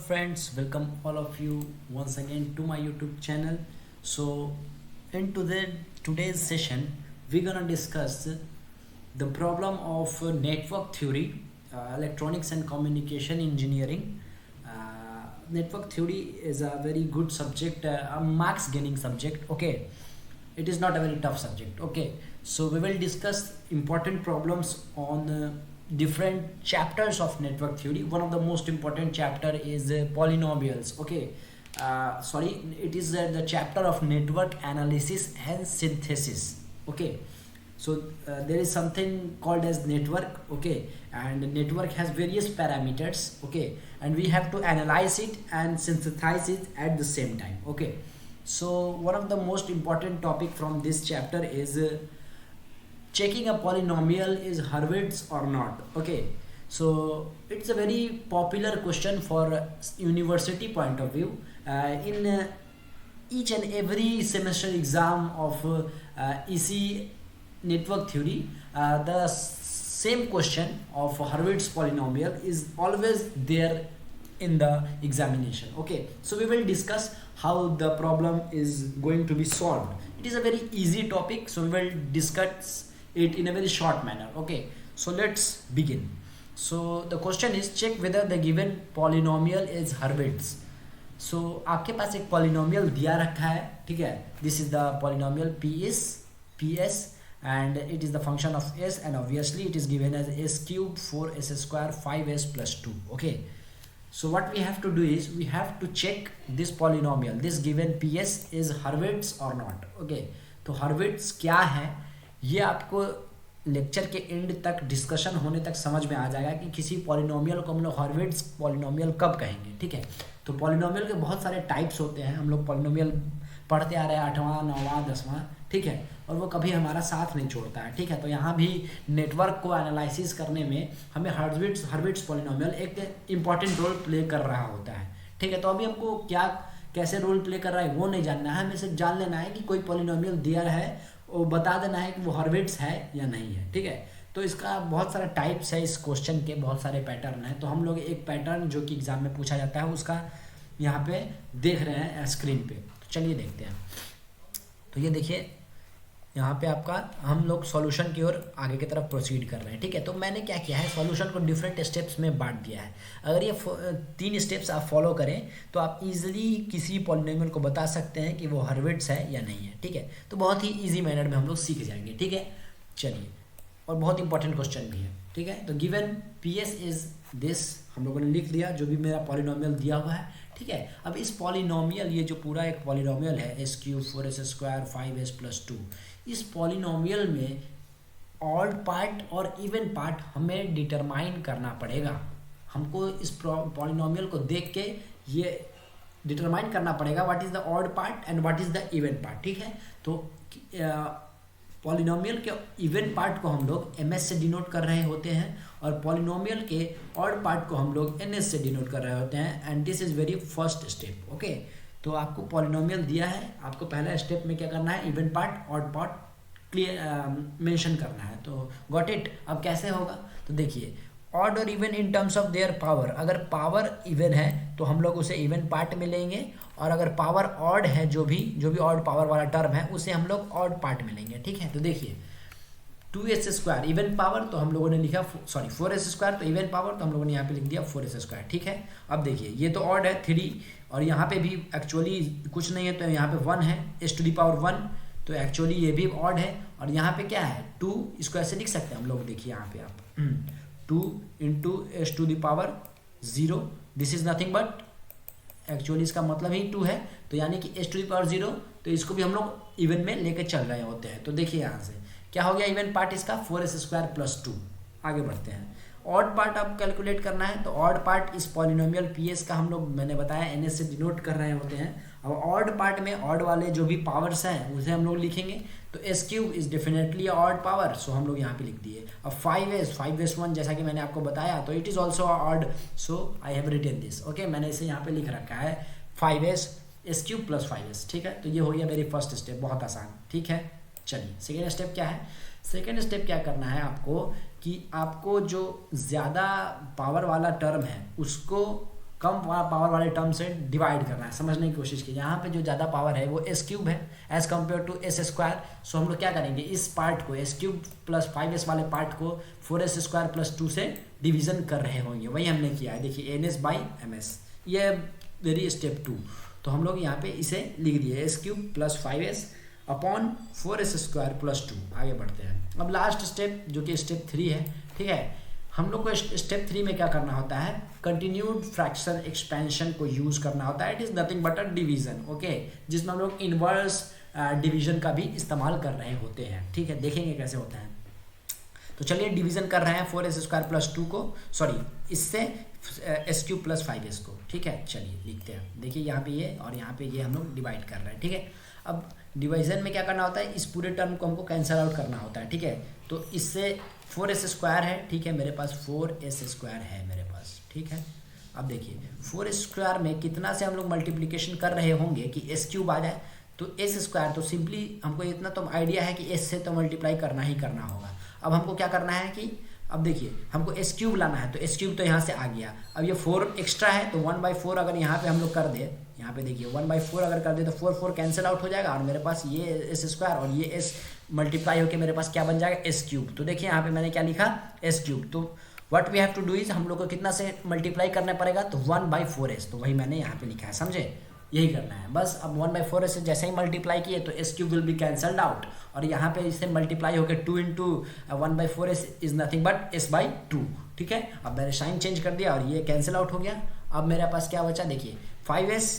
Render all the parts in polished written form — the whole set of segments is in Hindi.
friends, welcome all of you once again to my YouTube channel. So in today's session we're gonna discuss the problem of network theory, electronics and communication engineering. Network theory is a very good subject, a marks gaining subject. Okay, it is not a very tough subject. Okay, so we will discuss important problems on different chapters of network theory. One of the most important chapter is polynomials. Okay, sorry, it is the chapter of network analysis and synthesis. Okay, so there is something called as network. Okay, and network has various parameters. Okay, and we have to analyze it and synthesize it at the same time. Okay, so one of the most important topic from this chapter is checking a polynomial is Hurwitz or not. Okay, so it's a very popular question for university point of view. In each and every semester exam of EC network theory, the same question of Hurwitz polynomial is always there in the examination. Okay, so we will discuss how the problem is going to be solved. It is a very easy topic, so we will discuss it in a very short manner. Okay, so let's begin. So the question is, check whether the given polynomial is Hurwitz. So आपके पास एक polynomial दिया रखा है, ठीक है. This is the polynomial PS and it is the function of s, and obviously it is given as s cube 4s square 5s plus 2. Okay, so what we have to do is we have to check this polynomial, this given PS is Hurwitz or not. Okay, तो Hurwitz क्या है ये आपको लेक्चर के एंड तक डिस्कशन होने तक समझ में आ जाएगा कि किसी पॉलिनोमियल को हम लोग हर्विट्ज़ पॉलिनोमियल कब कहेंगे. ठीक है, तो पॉलिनोमियल के बहुत सारे टाइप्स होते हैं. हम लोग पॉलिनोमियल पढ़ते आ रहे हैं 8वां 9वां 10वां. ठीक है, और वो कभी हमारा साथ नहीं छोड़ता है. ठीक है, तो यहाँ भी नेटवर्क को एनालिसिस करने में हमें हर्विट्ज़ पॉलिनोमियल एक इम्पॉर्टेंट रोल प्ले कर रहा होता है. ठीक है, तो अभी हमको क्या कैसे रोल प्ले कर रहा है वो नहीं जानना है, हमें सिर्फ जान लेना है कि कोई पॉलिनोमियल दिया है, वो बता देना है कि वो हर्विट्ज़ है या नहीं है. ठीक है, तो इसका बहुत सारा टाइप्स है, इस क्वेश्चन के बहुत सारे पैटर्न हैं. तो हम लोग एक पैटर्न जो कि एग्जाम में पूछा जाता है उसका यहाँ पे देख रहे हैं स्क्रीन पे. तो चलिए देखते हैं. तो ये देखिए यहाँ पे आपका हम लोग सॉल्यूशन की ओर आगे की तरफ प्रोसीड कर रहे हैं. ठीक है, तो मैंने क्या किया है, सॉल्यूशन को डिफरेंट स्टेप्स में बांट दिया है. अगर ये 3 स्टेप्स आप फॉलो करें तो आप इजीली किसी पॉलिनोमियल को बता सकते हैं कि वो हर्विट्ज़ है या नहीं है. ठीक है, तो बहुत ही इजी मैनर में हम लोग सीख जाएंगे. ठीक है, चलिए, और बहुत इंपॉर्टेंट क्वेश्चन भी है. ठीक है, तो गिवन PS इज दिस हम लोगों ने लिख दिया जो भी मेरा पॉलिनोमियल दिया हुआ है. ठीक है, अब इस पॉलिनोमियल, ये जो पूरा एक पॉलिनोमियल है s cube 4s square 5s plus 2, इस पॉलिनोमियल में ऑड पार्ट और इवन पार्ट हमें डिटरमाइन करना पड़ेगा. हमको इस पॉलिनोमियल को देख के ये डिटरमाइन करना पड़ेगा what is the odd part and what is the even part. ठीक है, तो पॉलिनोमियल के इवन पार्ट को हम लोग ms से डिनोट कर रहे होते हैं और पॉलिनोमियल के ऑड पार्ट को हम लोग ns से डिनोट कर रहे होते हैं. And this is very first step. Okay, तो आपको पॉलिनोमियल दिया है, आपको पहला स्टेप में क्या करना है, even part odd part clear mention करना है. तो गॉट इट. अब कैसे होगा, तो देखिए, ऑड और even in terms of their power. अगर पावर इवन है तो हम लोग उसे इवन पार्ट में लेंगे, और अगर पावर ऑड है, जो भी ऑड पावर वाला टर्म है उसे हम लोग ऑड पार्ट में लेंगे. ठीक है, तो देखिए 2s स्क्वायर इवन पावर, तो हम लोगों ने लिखा 4s स्क्वायर, तो इवन पावर तो हम लोगों ने यहाँ पे लिख दिया 4s स्क्वायर. ठीक है, अब देखिए ये तो ऑड है 3, और यहाँ पे भी एक्चुअली कुछ नहीं है, तो यहाँ पे 1 है s टू दी पावर 1, तो एक्चुअली ये भी ऑड है. और यहाँ पे क्या है 2, इसको ऐसे लिख सकते हैं हम लोग. देखिए यहाँ पे आप 2 into s to the power 0, this is nothing but, actually इसका मतलब ही 2 है, तो यानी कि s टू दी पावर 0, तो इसको भी हम लोग इवन में लेके चल रहे होते हैं. तो देखिए यहाँ से क्या हो गया, इवन पार्ट इसका 4s स्क्वायर प्लस 2. आगे बढ़ते हैं, ऑड पार्ट आप कैलकुलेट करना है, तो ऑड पार्ट इस पॉलिनोमियल PS का हम लोग, मैंने बताया ns से डिनोट कर रहे होते हैं. अब ऑड पार्ट में ऑड वाले जो भी पावर्स हैं उसे हम लोग लिखेंगे, तो s cube is definitely odd power, so हम लोग यहाँ पे लिख दिए. अब 5s1 जैसा कि मैंने आपको बताया, तो it is also odd, so I have written this. Okay, मैंने इसे यहाँ पे लिख रखा है 5s s cube plus 5s. ठीक है, तो ये हो गया मेरी फर्स्ट स्टेप, बहुत आसान. ठीक है, चलिए सेकेंड स्टेप क्या है. सेकेंड स्टेप क्या करना है आपको कि आपको जो ज़्यादा पावर वाला टर्म है उसको कम पावर वाले टर्म से डिवाइड करना है, समझने की कोशिश कीजिए। यहाँ पे जो ज़्यादा पावर है वो एस क्यूब है as compare to S square. So हम लोग क्या करेंगे, इस पार्ट को एस क्यूब प्लस 5s वाले पार्ट को 4s स्क्वायर प्लस 2 से डिवीजन कर रहे होंगे, वही हमने किया है। देखिए NS बाई MS, ये वेरी स्टेप 2। तो हम लोग यहाँ पे इसे लिख दिए S cube plus 5s upon 4s square plus 2। आगे बढ़ते हैं। अब लास्ट स्टेप जो कि स्टेप 3 है, ठीक है। हम लोग को स्टेप 3 में क्या करना होता है, कंटिन्यूड फ्रैक्शन एक्सपेंशन को यूज करना होता है। It is nothing but a division, okay, जिसमें हम लोग इनवर्स डिवीजन का भी इस्तेमाल कर रहे होते हैं, ठीक है। देखेंगे कैसे होता है। तो चलिए डिवीजन कर रहे हैं 4s स्क्वायर प्लस 2 को, सॉरी इससे एस क्यूब प्लस 5s को, ठीक है। चलिए लिखते हैं। देखिए यहाँ पे ये और यहाँ पे ये हम लोग डिवाइड कर रहे हैं, ठीक है। अब डिवीजन में क्या करना होता है, इस पूरे टर्म को हमको कैंसिल आउट करना होता है, ठीक है। तो इससे 4s स्क्वायर है, ठीक है, मेरे पास 4s स्क्वायर है मेरे पास, ठीक है। अब देखिए 4s स्क्वायर में कितना से हम लोग मल्टीप्लिकेशन कर रहे होंगे कि एस क्यूब आ जाए, तो एस स्क्वायर, तो सिंपली हमको इतना तो आइडिया है कि एस से तो मल्टीप्लाई करना ही करना होगा। अब हमको क्या करना है कि अब देखिए हमको एस क्यूब लाना है, तो एस क्यूब तो यहाँ से आ गया। अब ये 4 एक्स्ट्रा है, तो 1/4 अगर यहाँ पे हम लोग कर दे, यहाँ पे देखिए 1/4 अगर कर दे तो 4 कैंसिल आउट हो जाएगा और मेरे पास ये एस स्क्वायर और ये एस मल्टीप्लाई होकर मेरे पास क्या बन जाएगा, एस क्यूब। तो देखिए यहाँ पे मैंने क्या लिखा, एस क्यूब। तो what we have to do is, हम लोग को कितना से मल्टीप्लाई करना पड़ेगा, तो 1/4s, तो वही मैंने यहाँ पे लिखा है, समझे, यही करना है बस। अब 1/4s से जैसे ही मल्टीप्लाई किए तो S cube will be cancelled out, और यहाँ पे इससे मल्टीप्लाई होकर 2 into 1/4s is nothing but s/2, ठीक है। अब मैंने साइन चेंज कर दिया और ये कैंसिल आउट हो गया। अब मेरे पास क्या बचा, देखिए 5s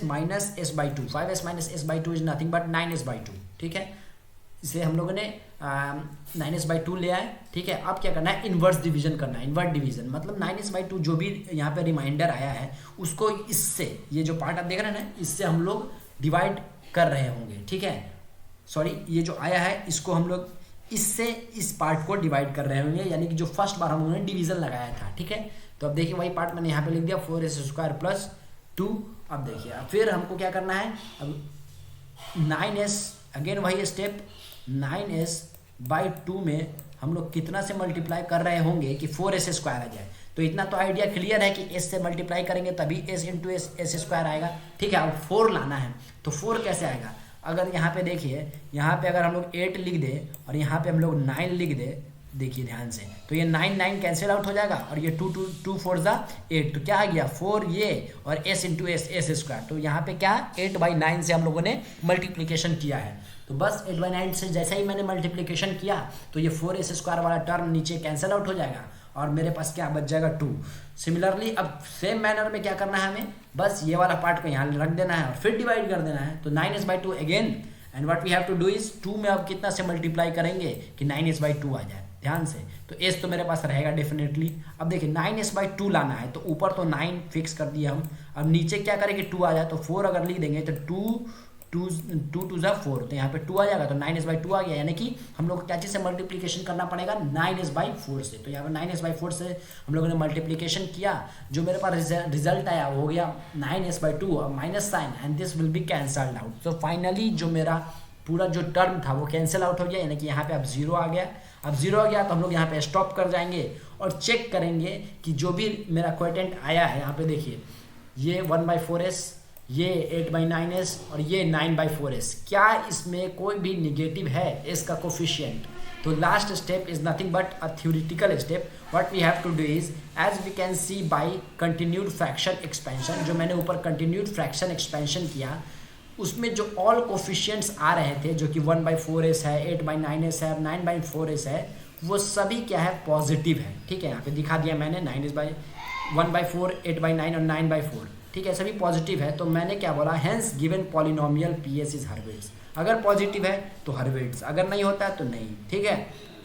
minus s/2, 5s minus s/2 is nothing but 9s/2, ठीक है। इसे हम लोगों ने 9s/2 ले आए, ठीक है। अब क्या करना है, इन्वर्स डिवीजन करना है। इन्वर्स डिवीजन मतलब 9s/2 जो भी यहाँ पे रिमाइंडर आया है उसको इससे, ये जो पार्ट आप देख रहे हैं ना, इससे हम लोग डिवाइड कर रहे होंगे, ठीक है। सॉरी, ये जो आया है इसको हम लोग इससे इस पार्ट को डिवाइड कर रहे होंगे, यानी कि जो फर्स्ट बार हम लोगों ने डिवीजन लगाया था, ठीक है। तो अब देखिए वही पार्ट मैंने यहाँ पे लिख दिया 4s स्क्वायर प्लस 2। अब देखिए फिर हमको क्या करना है, अब 9s, अगेन वही स्टेप, 9s/2 में हम लोग कितना से मल्टीप्लाई कर रहे होंगे कि 4s स्क्वायर आ जाए। तो इतना तो आइडिया क्लियर है कि s से मल्टीप्लाई करेंगे तभी s इंटू एस स्क्वायर आएगा, ठीक है। अब 4 लाना है, तो 4 कैसे आएगा, अगर यहाँ पे देखिए, यहाँ पे अगर हम लोग 8 लिख दे और यहाँ पे हम लोग 9 लिख दे, देखिए ध्यान से, तो ये 9 कैंसिल आउट हो जाएगा और ये 2 4 8, तो क्या आ गया 4 ये और s इंटू एस स्क्वायर। तो यहाँ पे क्या 8/9 से हम लोगों ने मल्टीप्लिकेशन किया है। तो बस 8/9 से जैसे ही मैंने मल्टीप्लिकेशन किया तो ये 4s स्क्वायर वाला टर्म नीचे कैंसिल आउट हो जाएगा और मेरे पास क्या बच जाएगा 2। सिमिलरली अब सेम मैनर में क्या करना है हमें, बस ये वाला पार्ट को यहाँ रख देना है और फिर डिवाइड कर देना है। तो 9s/2 again, and what we have to do is 2 में अब कितना से मल्टीप्लाई करेंगे कि 9s/2 आ जाए, ध्यान से। तो s तो मेरे पास रहेगा डेफिनेटली। अब देखिए 9s/2 लाना है, तो ऊपर तो 9 फिक्स कर दिया हम, अब नीचे क्या करेंगे 2 आ जाए, तो 4 अगर लिख देंगे तो 2 2 4, तो यहाँ पे 2 आ जाएगा, तो 9s/2 आ गया। यानी कि हम लोग को क्या चीज़ से मल्टीप्लिकेशन करना पड़ेगा, 9s/4 से। तो यहाँ पर 9s/4 से हम लोगों ने मल्टीप्लिकेशन किया, जो मेरे पास रिजल्ट आया वो हो गया 9s/2 और minus sign, and this will be cancelled out. तो फाइनली जो मेरा पूरा जो टर्म था वो कैंसिल आउट हो गया, यानी कि यहाँ पे अब 0 आ गया। अब 0 आ गया तो हम लोग यहाँ पे स्टॉप कर जाएंगे और चेक करेंगे कि जो भी मेरा क्वोटिएंट आया है, यहाँ पे देखिए ये 1/4s, ये 8/9s और ये 9/4s, क्या इसमें कोई भी निगेटिव है इसका कोफिशिएंट। तो last step is nothing but a theoretical step. What we have to do is, as we can see by continued fraction expansion, जो मैंने ऊपर कंटिन्यूड फ्रैक्शन एक्सपेंशन किया उसमें जो ऑल कोफिशिएंट्स आ रहे थे, जो कि 1/4s है, 8/9s है, 9/4s है, वो सभी क्या है पॉजिटिव है, ठीक है। यहाँ पे दिखा दिया मैंने 1/4, 8/9 और 9/4, ठीक है, सभी पॉजिटिव है। तो मैंने क्या बोला, hence given polynomial PS is Hurwitz. अगर पॉजिटिव है तो हर्विट्ज, अगर नहीं होता है तो नहीं, ठीक है।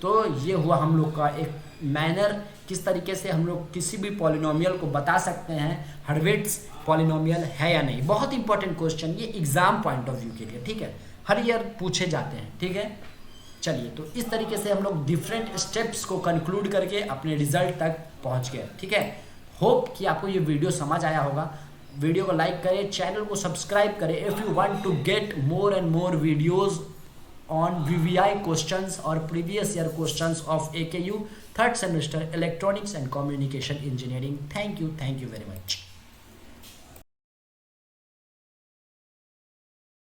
तो ये हुआ हम लोग का एक मैनर, किस तरीके से हम लोग किसी भी पॉलिनोमियल को बता सकते हैं हर्विट्ज पॉलिनोमियल है या नहीं। बहुत इंपॉर्टेंट क्वेश्चन, ये एग्जाम पॉइंट ऑफ व्यू के लिए, ठीक है, हर ईयर पूछे जाते हैं, ठीक है। चलिए, तो इस तरीके से हम लोग डिफरेंट स्टेप्स को कंक्लूड करके अपने रिजल्ट तक पहुंच गए, ठीक है। होप कि आपको ये वीडियो समझ आया होगा। वीडियो को लाइक करें, चैनल को सब्सक्राइब करें if you want to get more and more videos on VVI questions or previous year questions of AKU third semester electronics and communication engineering. Thank you very much.